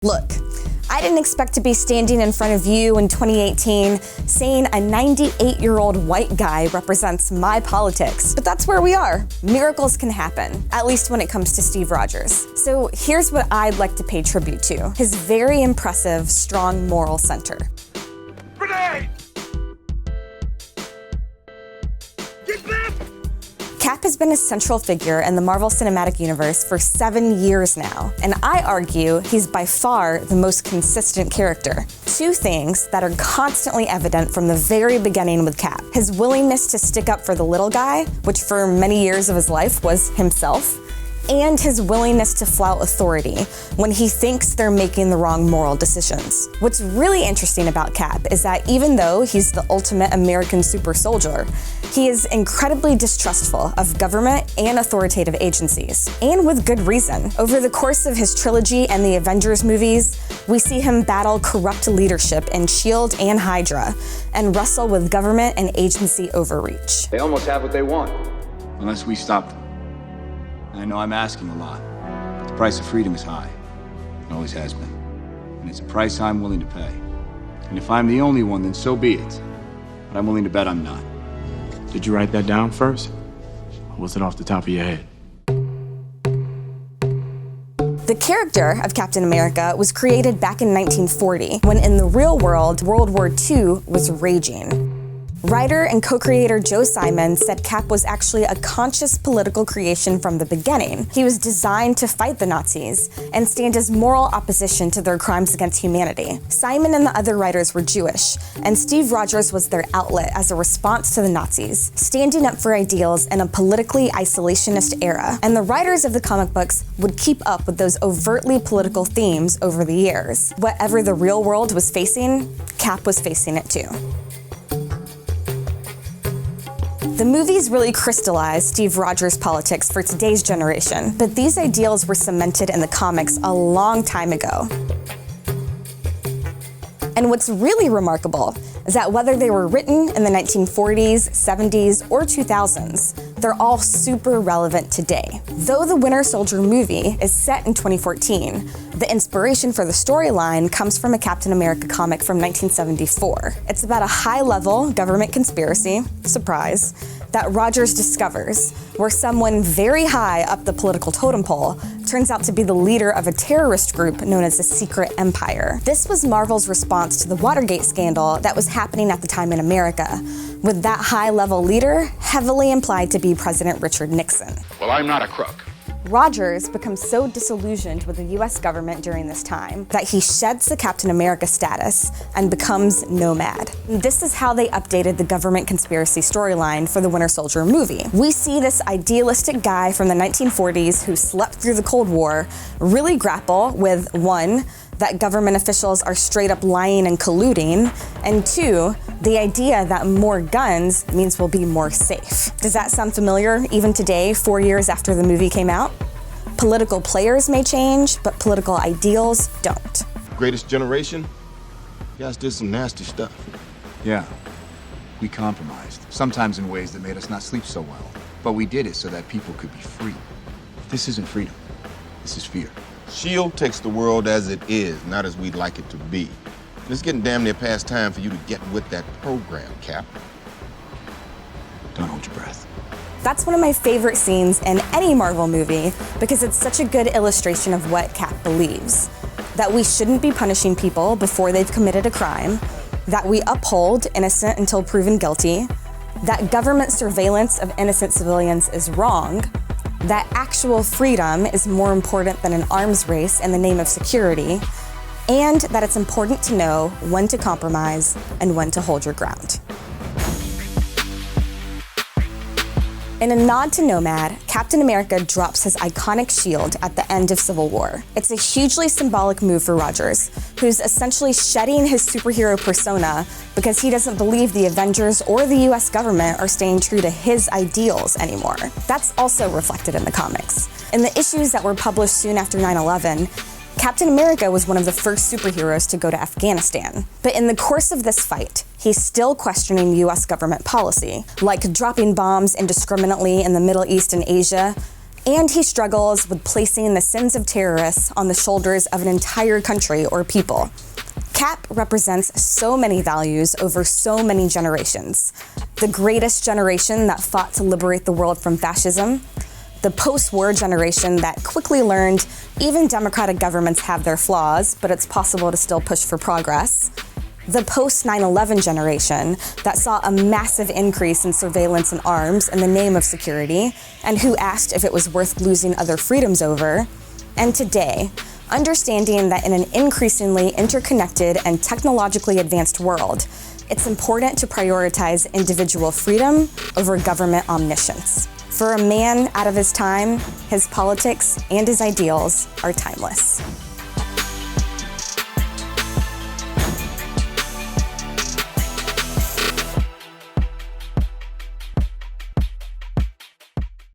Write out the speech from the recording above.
Look, I didn't expect to be standing in front of you in 2018 saying a 98-year-old white guy represents my politics, but that's where we are. Miracles can happen, at least when it comes to Steve Rogers. So here's what I'd like to pay tribute to: his very impressive, strong moral center. Grenade! Get back! Cap has been a central figure in the Marvel Cinematic Universe for 7 years now, and I argue he's by far the most consistent character. Two things that are constantly evident from the very beginning with Cap: his willingness to stick up for the little guy, which for many years of his life was himself, and his willingness to flout authority when he thinks they're making the wrong moral decisions. What's really interesting about Cap is that even though he's the ultimate American super soldier, he is incredibly distrustful of government and authoritative agencies, and with good reason. Over the course of his trilogy and the Avengers movies, we see him battle corrupt leadership in S.H.I.E.L.D. and Hydra, and wrestle with government and agency overreach. They almost have what they want. Unless we stop them. I know I'm asking a lot, but the price of freedom is high. It always has been. And it's a price I'm willing to pay. And if I'm the only one, then so be it. But I'm willing to bet I'm not. Did you write that down first? Or was it off the top of your head? The character of Captain America was created back in 1940, when in the real world, World War II was raging. Writer and co-creator Joe Simon said Cap was actually a conscious political creation from the beginning. He was designed to fight the Nazis and stand as moral opposition to their crimes against humanity. Simon and the other writers were Jewish, and Steve Rogers was their outlet as a response to the Nazis, standing up for ideals in a politically isolationist era. And the writers of the comic books would keep up with those overtly political themes over the years. Whatever the real world was facing, Cap was facing it too. The movies really crystallized Steve Rogers' politics for today's generation, but these ideals were cemented in the comics a long time ago. And what's really remarkable is that whether they were written in the 1940s, 70s, or 2000s, they're all super relevant today. Though the Winter Soldier movie is set in 2014, the inspiration for the storyline comes from a Captain America comic from 1974. It's about a high-level government conspiracy, surprise, that Rogers discovers, where someone very high up the political totem pole turns out to be the leader of a terrorist group known as the Secret Empire. This was Marvel's response to the Watergate scandal that was happening at the time in America, with that high-level leader heavily implied to be President Richard Nixon. Well, I'm not a crook. Rogers becomes so disillusioned with the US government during this time that he sheds the Captain America status and becomes Nomad. This is how they updated the government conspiracy storyline for the Winter Soldier movie. We see this idealistic guy from the 1940s who slept through the Cold War really grapple with, one, that government officials are straight up lying and colluding, and two, the idea that more guns means we'll be more safe. Does that sound familiar even today, 4 years after the movie came out? Political players may change, but political ideals don't. Greatest generation? You guys did some nasty stuff. Yeah. We compromised, sometimes in ways that made us not sleep so well. But we did it so that people could be free. This isn't freedom. This is fear. S.H.I.E.L.D. takes the world as it is, not as we'd like it to be. And it's getting damn near past time for you to get with that program, Cap. Don't hold your breath. That's one of my favorite scenes in any Marvel movie because it's such a good illustration of what Cap believes. That we shouldn't be punishing people before they've committed a crime, that we uphold innocent until proven guilty, that government surveillance of innocent civilians is wrong, that actual freedom is more important than an arms race in the name of security, and that it's important to know when to compromise and when to hold your ground. In a nod to Nomad, Captain America drops his iconic S.H.I.E.L.D. at the end of Civil War. It's a hugely symbolic move for Rogers, who's essentially shedding his superhero persona because he doesn't believe the Avengers or the US government are staying true to his ideals anymore. That's also reflected in the comics. In the issues that were published soon after 9/11, Captain America was one of the first superheroes to go to Afghanistan. But in the course of this fight, he's still questioning US government policy, like dropping bombs indiscriminately in the Middle East and Asia, And he struggles with placing the sins of terrorists on the shoulders of an entire country or people. Cap represents so many values over so many generations. The greatest generation that fought to liberate the world from fascism, the post-war generation that quickly learned even democratic governments have their flaws, but it's possible to still push for progress, the post-9/11 generation that saw a massive increase in surveillance and arms in the name of security, and who asked if it was worth losing other freedoms over, and today, understanding that in an increasingly interconnected and technologically advanced world, it's important to prioritize individual freedom over government omniscience. For a man out of his time, his politics and his ideals are timeless.